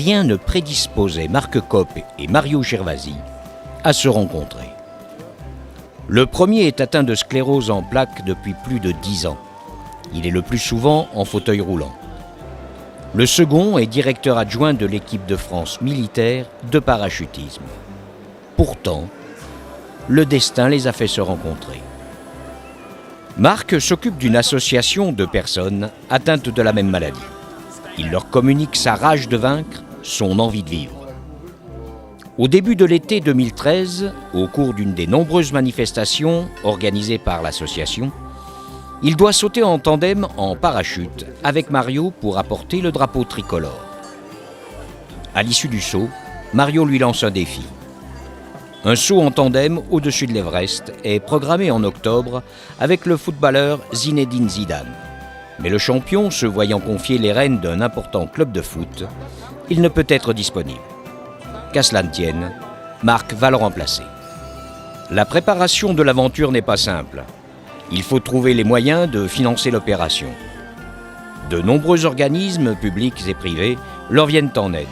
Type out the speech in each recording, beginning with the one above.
rien ne prédisposait Marc Kopp et Mario Gervasi à se rencontrer. Le premier est atteint de sclérose en plaques depuis plus de 10 ans. Il est le plus souvent en fauteuil roulant. Le second est directeur adjoint de l'équipe de France militaire de parachutisme. Pourtant, le destin les a fait se rencontrer. Marc s'occupe d'une association de personnes atteintes de la même maladie. Il leur communique sa rage de vaincre, son envie de vivre. Au début de l'été 2013, au cours d'une des nombreuses manifestations organisées par l'association, il doit sauter en tandem en parachute avec Mario pour apporter le drapeau tricolore. À l'issue du saut, Mario lui lance un défi. Un saut en tandem au-dessus de l'Everest est programmé en octobre avec le footballeur Zinedine Zidane. Mais le champion, se voyant confier les rênes d'un important club de foot, il ne peut être disponible. Qu'à cela ne tienne, Marc va le remplacer. La préparation de l'aventure n'est pas simple. Il faut trouver les moyens de financer l'opération. De nombreux organismes, publics et privés, leur viennent en aide.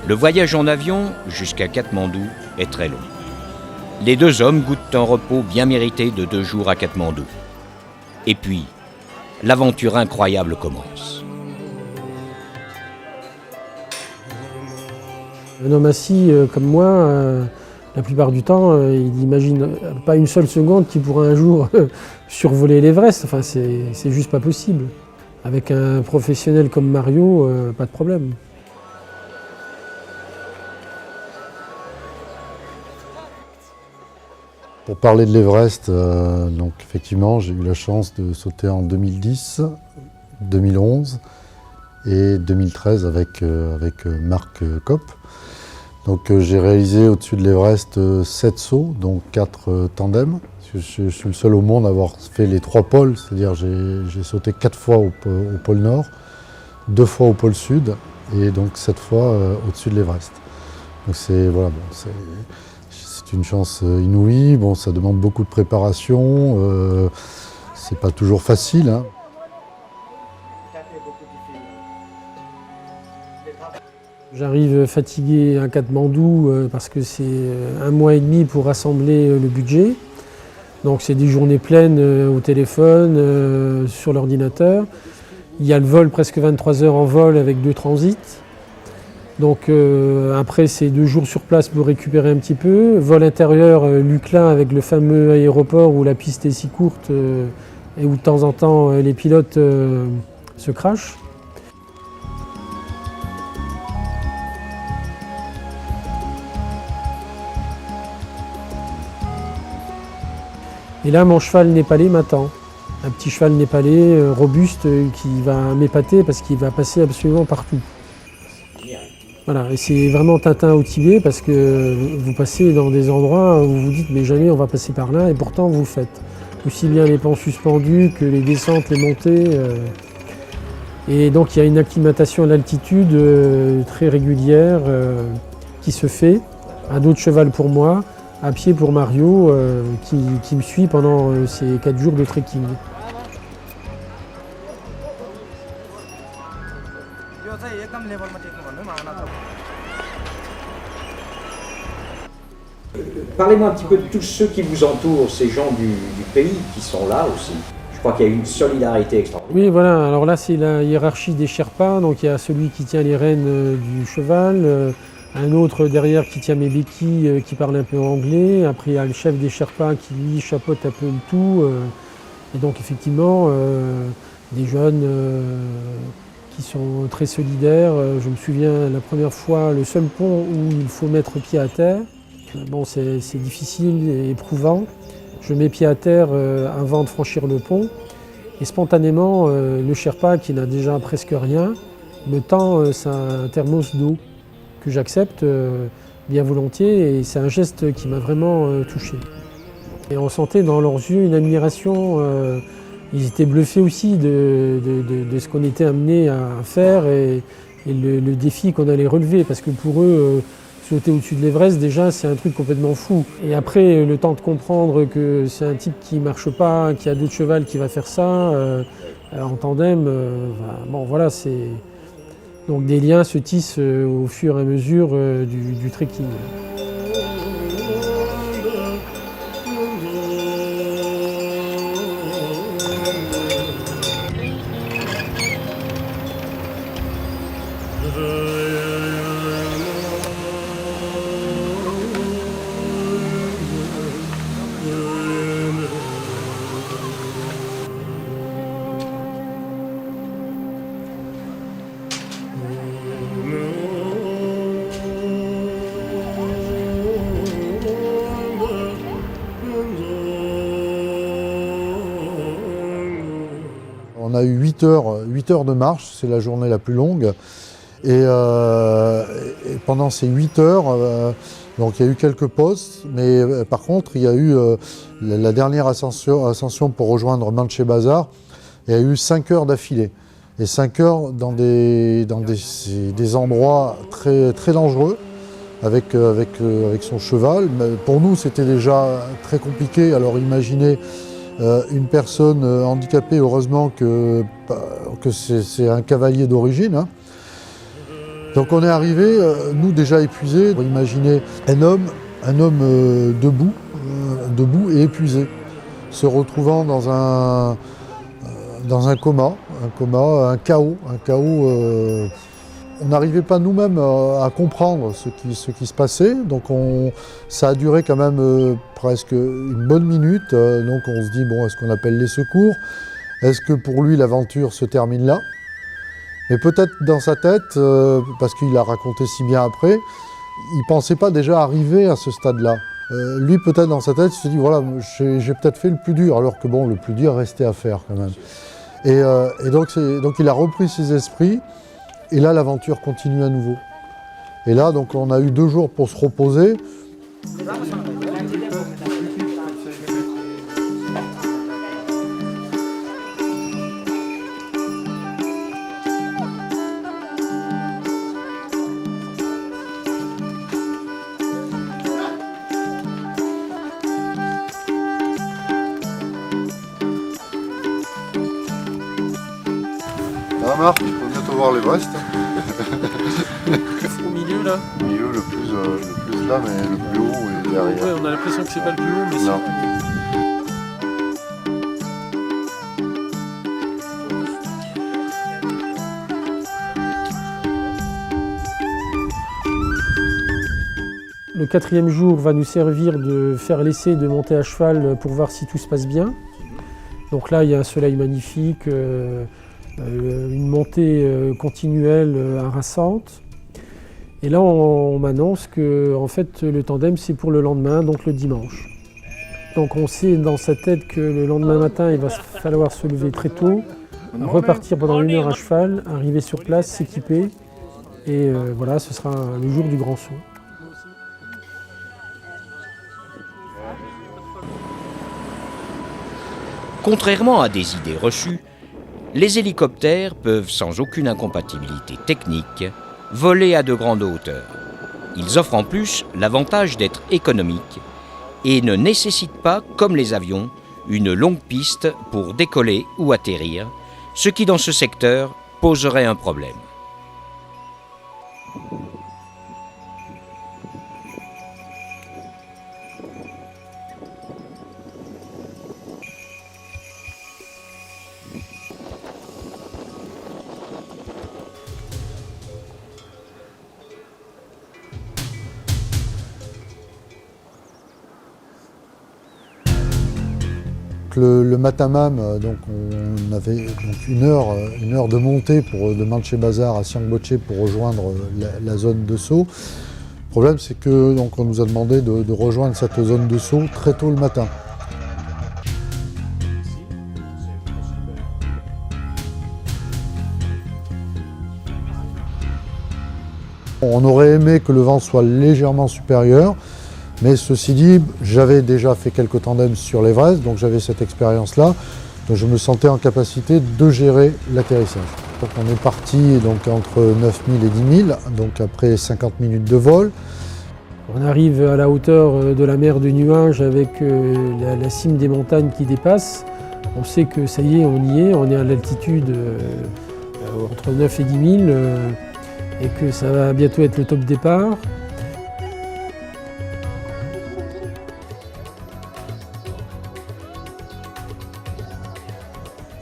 Le voyage en avion jusqu'à Katmandou est très long. Les deux hommes goûtent un repos bien mérité de 2 jours à Katmandou. Et puis, l'aventure incroyable commence. Un homme assis comme moi, la plupart du temps, il n'imagine pas une seule seconde qu'il pourra un jour survoler l'Everest. Enfin, c'est juste pas possible. Avec un professionnel comme Mario, pas de problème. Pour parler de l'Everest, donc effectivement, j'ai eu la chance de sauter en 2010, 2011 et 2013 avec Marc Kopp. Donc j'ai réalisé au-dessus de l'Everest 7 sauts, donc 4 tandems. Je suis le seul au monde à avoir fait les 3 pôles, c'est-à-dire j'ai sauté 4 fois au pôle Nord, 2 fois au pôle Sud et donc 7 fois au-dessus de l'Everest. Donc c'est voilà, bon, c'est une chance inouïe. Bon, ça demande beaucoup de préparation, c'est pas toujours facile, hein. J'arrive fatigué à Katmandou parce que c'est 1 mois et demi pour rassembler le budget. Donc c'est des journées pleines au téléphone, sur l'ordinateur. Il y a le vol presque 23 heures en vol avec 2 transits. Donc après c'est 2 jours sur place pour récupérer un petit peu. Vol intérieur Luklin avec le fameux aéroport où la piste est si courte et où de temps en temps les pilotes se crashent. Et là, mon cheval népalais m'attend. Un petit cheval népalais robuste qui va m'épater parce qu'il va passer absolument partout. Voilà, et c'est vraiment Tintin au Tibet parce que vous passez dans des endroits où vous dites mais jamais on va passer par là et pourtant vous le faites. Aussi bien les pans suspendus que les descentes, les montées. Et donc il y a une acclimatation à l'altitude très régulière qui se fait. Un dos de cheval pour moi, à pied pour Mario qui me suit pendant ces 4 jours de trekking. Parlez-moi un petit peu de tous ceux qui vous entourent, ces gens du pays qui sont là aussi. Je crois qu'il y a une solidarité extraordinaire. Oui, voilà. Alors là, c'est la hiérarchie des Sherpas. Donc il y a celui qui tient les rênes du cheval, un autre derrière qui tient mes béquilles, qui parle un peu anglais. Après, il y a le chef des Sherpas qui, lui, chapeaute un peu le tout. Et donc, effectivement, des jeunes qui sont très solidaires. Je me souviens, la première fois, le seul pont où il faut mettre pied à terre. Bon, c'est difficile et éprouvant. Je mets pied à terre avant de franchir le pont. Et spontanément, le Sherpa, qui n'a déjà presque rien, me tend un thermos d'eau que j'accepte bien volontiers. Et c'est un geste qui m'a vraiment touché. Et on sentait dans leurs yeux une admiration. Ils étaient bluffés aussi de ce qu'on était amené à faire et le défi qu'on allait relever. Parce que pour eux, sauter au-dessus de l'Everest, déjà, c'est un truc complètement fou. Et après, le temps de comprendre que c'est un type qui ne marche pas, qui a 2 chevaux qui va faire ça, en tandem, bon voilà, donc des liens se tissent au fur et à mesure du trekking. On a eu 8 heures de marche, c'est la journée la plus longue. Et pendant ces 8 heures, donc il y a eu quelques pauses, mais par contre, il y a eu la dernière ascension pour rejoindre Manche Bazar, il y a eu 5 heures d'affilée. Et 5 heures dans des endroits très, très dangereux, avec son cheval. Mais pour nous, c'était déjà très compliqué, alors imaginez une personne handicapée, heureusement que c'est un cavalier d'origine. Hein. Donc on est arrivé, nous déjà épuisés. Imaginez un homme debout et épuisé, se retrouvant dans un coma, un chaos. On n'arrivait pas nous-mêmes à comprendre ce qui se passait, donc ça a duré quand même presque une bonne minute. Donc on se dit, bon, est-ce qu'on appelle les secours? Est-ce que pour lui l'aventure se termine là? Mais peut-être dans sa tête, parce qu'il a raconté si bien après, il ne pensait pas déjà arriver à ce stade-là. Lui, peut-être dans sa tête, il se dit, voilà, j'ai peut-être fait le plus dur, alors que bon, le plus dur restait à faire quand même. Et donc il a repris ses esprits, et là l'aventure continue à nouveau. Et là, donc on a eu 2 jours pour se reposer. Marc, il faut bientôt voir l'Everest. Au milieu là. Au milieu, le plus là, mais le plus haut est derrière. Ouais, on a l'impression que c'est pas le plus haut, mais non. Le 4e jour va nous servir de faire l'essai de monter à cheval pour voir si tout se passe bien. Donc là, il y a un soleil magnifique. Une montée continuelle harassante. Et là, on m'annonce que en fait, le tandem, c'est pour le lendemain, donc le dimanche. Donc on sait dans sa tête que le lendemain matin, il va falloir se lever très tôt, repartir pendant 1 heure à cheval, arriver sur place, s'équiper. Et voilà, ce sera le jour du grand saut. Contrairement à des idées reçues, les hélicoptères peuvent, sans aucune incompatibilité technique, voler à de grandes hauteurs. Ils offrent en plus l'avantage d'être économiques et ne nécessitent pas, comme les avions, une longue piste pour décoller ou atterrir, ce qui dans ce secteur poserait un problème. Le matin même, donc on avait donc une heure de montée de Manche Bazar à Siangboche pour rejoindre la zone de saut. Le problème, c'est que donc on nous a demandé de rejoindre cette zone de saut très tôt le matin. On aurait aimé que le vent soit légèrement supérieur. Mais ceci dit, j'avais déjà fait quelques tandems sur l'Everest, donc j'avais cette expérience-là. Donc je me sentais en capacité de gérer l'atterrissage. Donc on est parti donc, entre 9000 et 10 000, donc après 50 minutes de vol. On arrive à la hauteur de la mer de nuages avec la cime des montagnes qui dépasse. On sait que ça y est, on est à l'altitude entre 9 et 10 000 et que ça va bientôt être le top départ.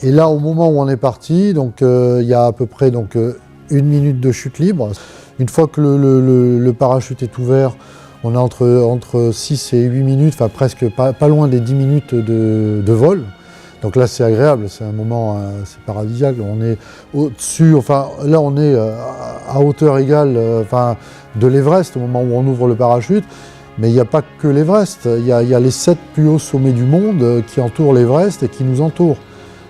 Et là, au moment où on est parti, donc il y a à peu près donc, 1 minute de chute libre. Une fois que le parachute est ouvert, on a entre 6 et 8 minutes, enfin presque pas loin des 10 minutes de vol. Donc là, c'est agréable, c'est un moment, c'est paradisiaque. On est au-dessus, enfin là, on est à hauteur égale de l'Everest au moment où on ouvre le parachute. Mais il n'y a pas que l'Everest, il y a les 7 plus hauts sommets du monde qui entourent l'Everest et qui nous entourent.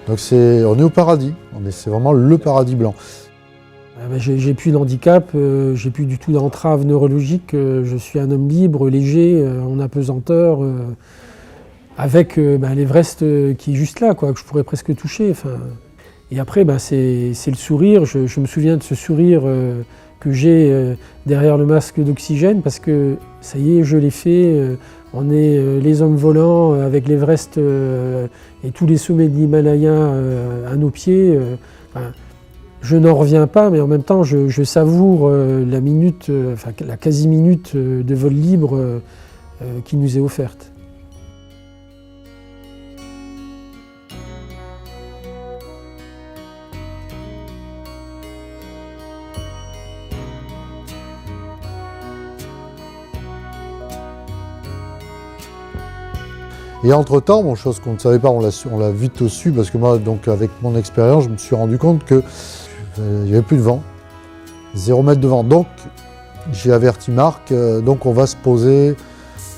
Donc on est au paradis, c'est vraiment le paradis blanc. J'ai plus d'handicap, j'ai plus du tout d'entrave neurologique, je suis un homme libre, léger, en apesanteur, avec l'Everest qui est juste là, quoi, que je pourrais presque toucher. Enfin. Et après, c'est le sourire, je me souviens de ce sourire que j'ai derrière le masque d'oxygène, parce que ça y est, je l'ai fait, on est les hommes volants avec l'Everest et tous les sommets de l'Himalaya à nos pieds. Je n'en reviens pas, mais en même temps, je savoure la minute, la quasi-minute de vol libre qui nous est offerte. Et entre-temps, bon, chose qu'on ne savait pas, on l'a vite su, parce que moi, donc, avec mon expérience, je me suis rendu compte qu'il n'y avait plus de vent, 0 mètre de vent. Donc, j'ai averti Marc, donc on va se poser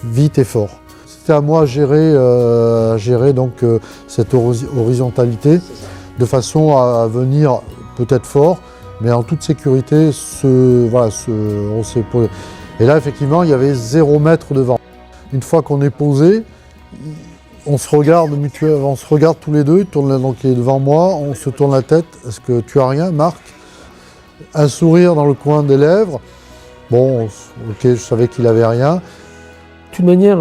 vite et fort. C'était à moi à gérer donc, cette horizontalité, de façon à venir peut-être fort, mais en toute sécurité, on s'est posé. Et là, effectivement, il y avait 0 mètre de vent. Une fois qu'on est posé, on se regarde tous les deux, donc il est devant moi, on se tourne la tête. Est-ce que tu as rien, Marc? Un sourire dans le coin des lèvres. Bon, ok, je savais qu'il n'avait rien. De toute manière,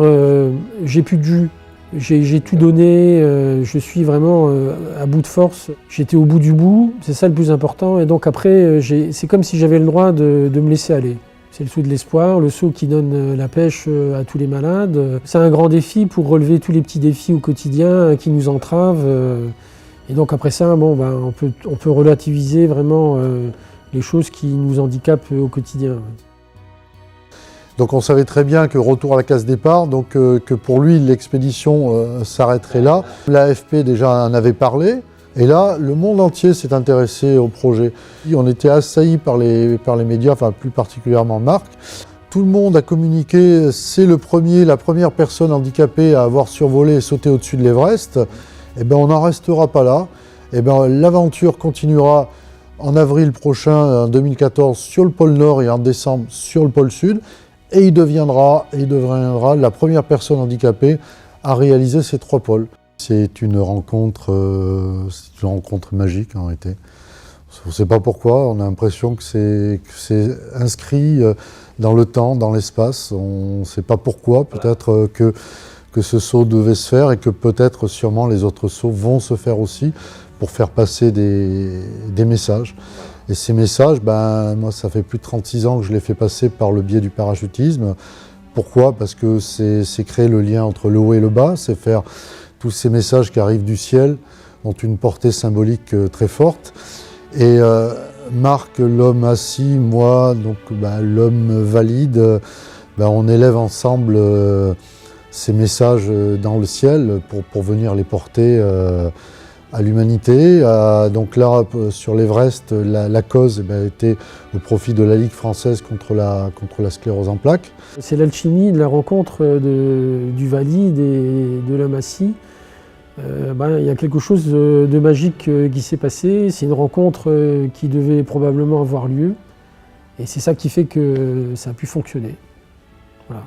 j'ai plus de jus. J'ai tout donné, je suis vraiment à bout de force. J'étais au bout du bout, c'est ça le plus important. Et donc après, c'est comme si j'avais le droit de me laisser aller. C'est le saut de l'espoir, le saut qui donne la pêche à tous les malades. C'est un grand défi pour relever tous les petits défis au quotidien qui nous entravent. Et donc après ça, on peut relativiser vraiment les choses qui nous handicapent au quotidien. Donc on savait très bien que retour à la case départ, donc que pour lui l'expédition s'arrêterait là. L'AFP déjà en avait parlé. Et là, le monde entier s'est intéressé au projet. On était assaillis par les médias, enfin plus particulièrement Marc. Tout le monde a communiqué, c'est la première personne handicapée à avoir survolé et sauté au-dessus de l'Everest. Eh bien, on n'en restera pas là. Eh bien, l'aventure continuera en avril prochain, en 2014, sur le pôle Nord et en décembre sur le pôle Sud. Et il deviendra la première personne handicapée à réaliser ces 3 pôles. C'est une rencontre magique en réalité. On ne sait pas pourquoi, on a l'impression que c'est inscrit dans le temps, dans l'espace. On ne sait pas pourquoi, peut-être que ce saut devait se faire et que peut-être sûrement les autres sauts vont se faire aussi pour faire passer des messages. Et ces messages, moi ça fait plus de 36 ans que je les fais passer par le biais du parachutisme. Pourquoi? Parce que c'est créer le lien entre le haut et le bas, c'est faire tous ces messages qui arrivent du ciel ont une portée symbolique très forte. Et Marc, l'homme assis, moi, donc l'homme valide, on élève ensemble ces messages dans le ciel pour venir les porter à l'humanité. Donc là, sur l'Everest, la cause était au profit de la Ligue française contre la sclérose en plaques. C'est l'alchimie de la rencontre du valide et de l'homme assis. Il y a quelque chose de magique qui s'est passé. C'est une rencontre qui devait probablement avoir lieu. Et c'est ça qui fait que ça a pu fonctionner. Voilà.